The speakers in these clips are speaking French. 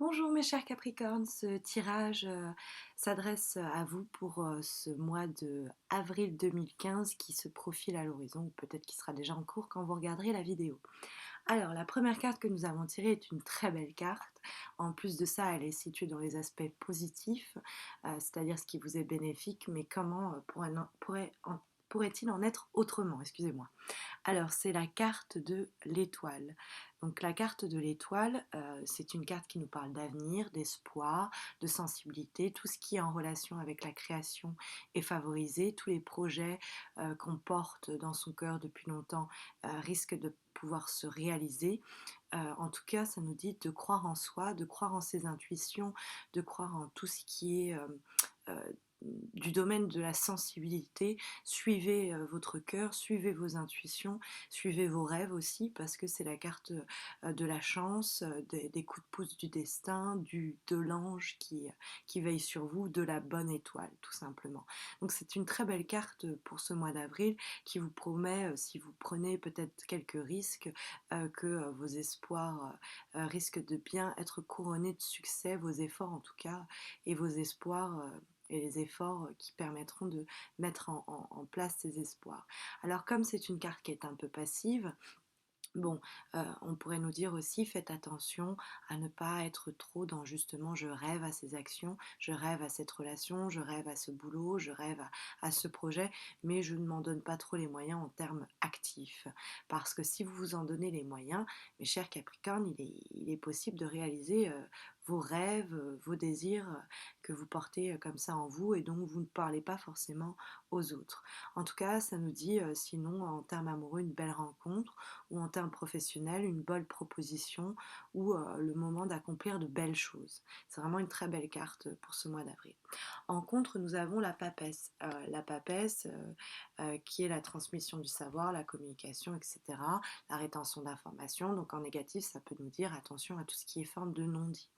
Bonjour mes chers Capricornes, ce tirage s'adresse à vous pour ce mois de avril 2015 qui se profile à l'horizon, ou peut-être qui sera déjà en cours quand vous regarderez la vidéo. Alors la première carte que nous avons tirée est une très belle carte. En plus de ça, elle est située dans les aspects positifs, c'est-à-dire ce qui vous est bénéfique, mais comment pourrait-il en être autrement? Excusez-moi. Alors, c'est la carte de l'étoile. Donc, la carte de l'étoile, c'est une carte qui nous parle d'avenir, d'espoir, de sensibilité. Tout ce qui est en relation avec la création est favorisé. Tous les projets qu'on porte dans son cœur depuis longtemps risquent de pouvoir se réaliser. En tout cas, ça nous dit de croire en soi, de croire en ses intuitions, de croire en tout ce qui est euh, du domaine de la sensibilité. Suivez votre cœur, suivez vos intuitions, suivez vos rêves aussi, parce que c'est la carte de la chance, des coups de pouce du destin, de l'ange qui veille sur vous, de la bonne étoile, tout simplement. Donc c'est une très belle carte pour ce mois d'avril qui vous promet, si vous prenez peut-être quelques risques, que vos espoirs risquent de bien être couronnés de succès, vos efforts en tout cas, et vos espoirs et les efforts qui permettront de mettre en place ces espoirs. Alors comme c'est une carte qui est un peu passive, bon, on pourrait nous dire aussi, faites attention à ne pas être trop dans justement je rêve à ces actions, je rêve à cette relation, je rêve à ce boulot, je rêve à ce projet, mais je ne m'en donne pas trop les moyens en termes actifs. Parce que si vous vous en donnez les moyens, mes chers Capricornes, il est possible de réaliser vos rêves, vos désirs que vous portez comme ça en vous et dont vous ne parlez pas forcément aux autres. En tout cas, ça nous dit sinon en termes amoureux une belle rencontre ou en termes professionnels une bonne proposition ou le moment d'accomplir de belles choses. C'est vraiment une très belle carte pour ce mois d'avril. En contre, nous avons la papesse. La papesse qui est la transmission du savoir, la communication, etc. La rétention d'informations. Donc en négatif, ça peut nous dire attention à tout ce qui est forme de non-dit.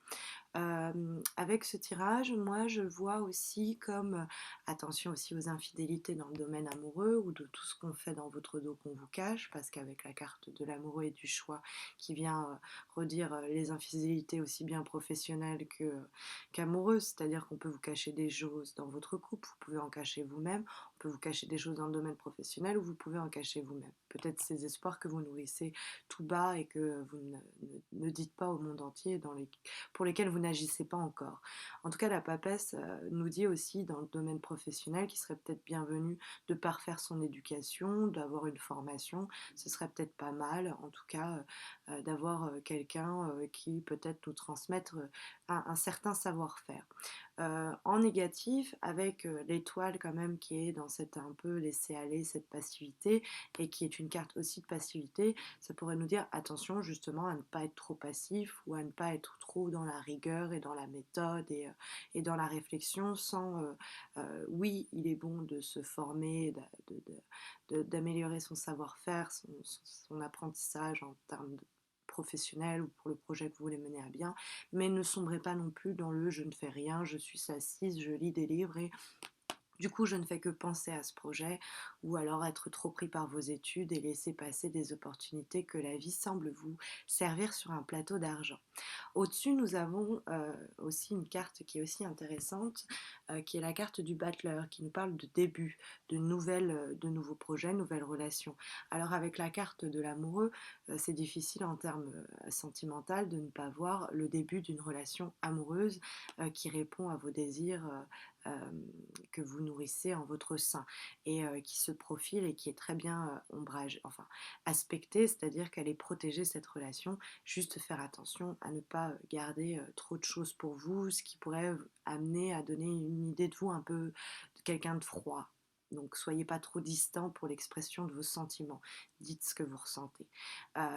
Avec ce tirage, moi je vois aussi comme attention aussi aux infidélités dans le domaine amoureux ou de tout ce qu'on fait dans votre dos qu'on vous cache, parce qu'avec la carte de l'amoureux et du choix qui vient redire les infidélités aussi bien professionnelles qu'amoureuses, c'est-à-dire qu'on peut vous cacher des choses dans votre couple, vous pouvez en cacher vous-même, on peut vous cacher des choses dans le domaine professionnel ou vous pouvez en cacher vous-même. Peut-être ces espoirs que vous nourrissez tout bas et que vous ne dites pas au monde entier pour lesquels vous n'agissez pas encore. En tout cas, la papesse nous dit aussi dans le domaine professionnel qu'il serait peut-être bienvenu de parfaire son éducation, d'avoir une formation. Ce serait peut-être pas mal, en tout cas, d'avoir quelqu'un qui peut-être nous transmettre un certain savoir-faire. En négatif, avec l'étoile quand même qui est dans cette un peu laisser aller, cette passivité, et qui est une carte aussi de passivité, ça pourrait nous dire attention justement à ne pas être trop passif ou à ne pas être trop dans la rigueur et dans la méthode et dans la réflexion sans, oui, il est bon de se former, d'améliorer son savoir-faire, son apprentissage en termes de professionnel ou pour le projet que vous voulez mener à bien, mais ne sombrez pas non plus dans le je ne fais rien, je suis assise, je lis des livres et du coup, je ne fais que penser à ce projet ou alors être trop pris par vos études et laisser passer des opportunités que la vie semble vous servir sur un plateau d'argent. Au-dessus, nous avons aussi une carte qui est aussi intéressante, qui est la carte du battleur, qui nous parle de début, de nouveaux projets, nouvelles relations. Alors avec la carte de l'amoureux, c'est difficile en termes sentimental de ne pas voir le début d'une relation amoureuse qui répond à vos désirs que vous nourrissez en votre sein et qui se profile et qui est très bien enfin aspectée, c'est-à-dire qu'elle est protégée cette relation. Juste faire attention à ne pas garder trop de choses pour vous, ce qui pourrait amener à donner une idée de vous un peu de quelqu'un de froid. Donc soyez pas trop distant pour l'expression de vos sentiments. Dites ce que vous ressentez.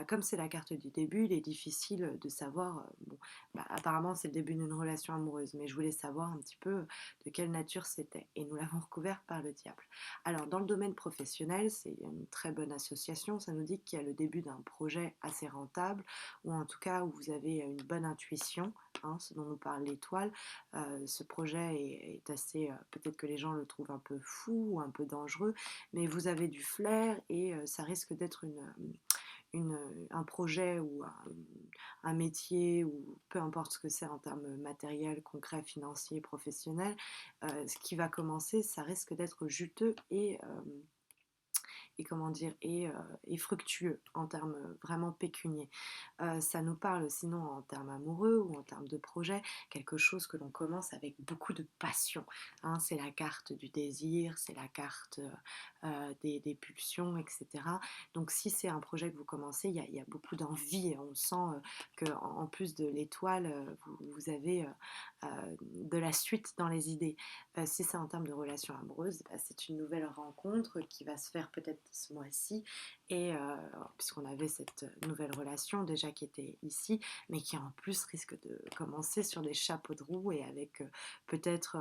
Comme c'est la carte du début, il est difficile de savoir. Bon, bah, apparemment c'est le début d'une relation amoureuse, mais je voulais savoir un petit peu de quelle nature c'était. Et nous l'avons recouvert par le diable. Alors dans le domaine professionnel, c'est une très bonne association. Ça nous dit qu'il y a le début d'un projet assez rentable, ou en tout cas où vous avez une bonne intuition, hein, ce dont nous parle l'étoile. Ce projet est assez, peut-être que les gens le trouvent un peu fou ou un peu dangereux, mais vous avez du flair et ça risque d'être un projet ou un métier ou peu importe ce que c'est en termes matériels, concrets, financiers, professionnels, ce qui va commencer, ça risque d'être juteux et comment dire et fructueux en termes vraiment pécuniers. Ça nous parle sinon en termes amoureux ou en termes de projet, quelque chose que l'on commence avec beaucoup de passion, hein. C'est la carte du désir, c'est la carte des pulsions, etc. Donc si c'est un projet que vous commencez, il y a beaucoup d'envie et on sent qu'en plus de l'étoile, vous avez de la suite dans les idées. Si c'est en termes de relation amoureuse, bah, c'est une nouvelle rencontre qui va se faire peut-être ce mois-ci. Et puisqu'on avait cette nouvelle relation déjà qui était ici, mais qui en plus risque de commencer sur des chapeaux de roue et avec peut-être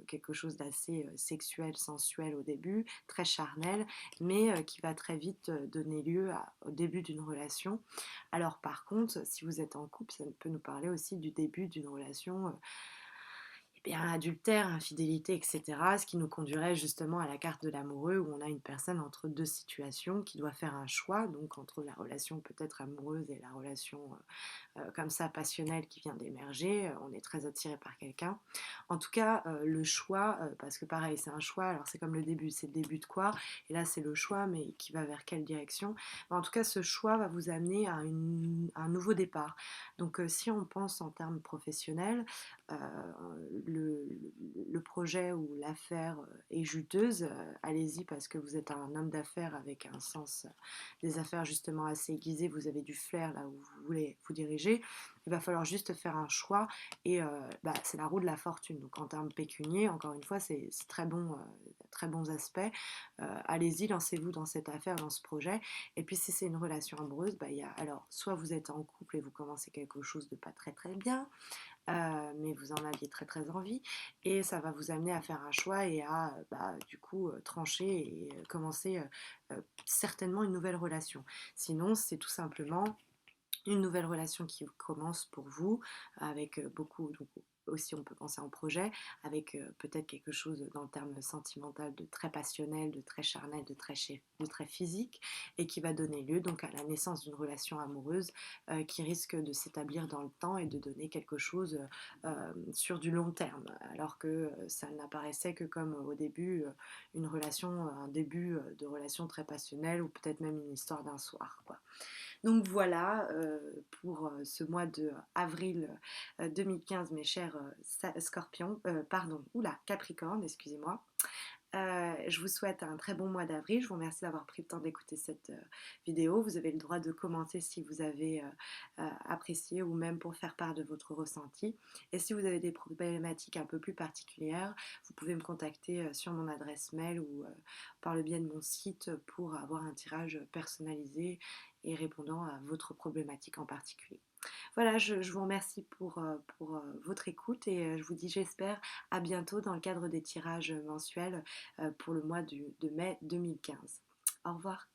quelque chose d'assez sexuel, sensuel au début, très charnel, mais qui va très vite donner lieu au début d'une relation. Alors par contre, si vous êtes en couple, ça peut nous parler aussi du début d'une relation bien, adultère, infidélité, etc. Ce qui nous conduirait justement à la carte de l'amoureux où on a une personne entre deux situations qui doit faire un choix, donc entre la relation peut-être amoureuse et la relation comme ça passionnelle qui vient d'émerger. On est très attiré par quelqu'un. En tout cas, le choix, parce que pareil, c'est un choix, alors c'est comme le début, c'est le début de quoi? Et là, c'est le choix, mais qui va vers quelle direction? En tout cas, ce choix va vous amener à un nouveau départ. Donc, si on pense en termes professionnels, euh, le, le projet ou l'affaire est juteuse, allez-y parce que vous êtes un homme d'affaires avec un sens des affaires justement assez aiguisé, vous avez du flair là où vous voulez vous diriger, il va falloir juste faire un choix et c'est la roue de la fortune. Donc en termes pécuniers, encore une fois, c'est très bon, très bons aspects. Allez-y, lancez-vous dans cette affaire, dans ce projet. Et puis si c'est une relation amoureuse, il y a alors soit vous êtes en couple et vous commencez quelque chose de pas très très bien, mais vous en aviez très très envie et ça va vous amener à faire un choix et à du coup trancher et commencer certainement une nouvelle relation. Sinon, c'est tout simplement une nouvelle relation qui commence pour vous avec beaucoup donc, aussi on peut penser en projet avec peut-être quelque chose dans le terme sentimental de très passionnel, de très charnel, de très physique et qui va donner lieu donc à la naissance d'une relation amoureuse qui risque de s'établir dans le temps et de donner quelque chose sur du long terme alors que ça n'apparaissait que comme au début une relation, un début de relation très passionnelle ou peut-être même une histoire d'un soir quoi. Donc voilà pour ce mois de avril 2015, mes chers scorpions, pardon, oula, Capricorne, excusez-moi. Je vous souhaite un très bon mois d'avril. Je vous remercie d'avoir pris le temps d'écouter cette vidéo. Vous avez le droit de commenter si vous avez apprécié ou même pour faire part de votre ressenti. Et si vous avez des problématiques un peu plus particulières, vous pouvez me contacter sur mon adresse mail ou par le biais de mon site pour avoir un tirage personnalisé et répondant à votre problématique en particulier. Voilà, je vous remercie pour votre écoute et je vous dis j'espère à bientôt dans le cadre des tirages mensuels pour le mois de mai 2015. Au revoir.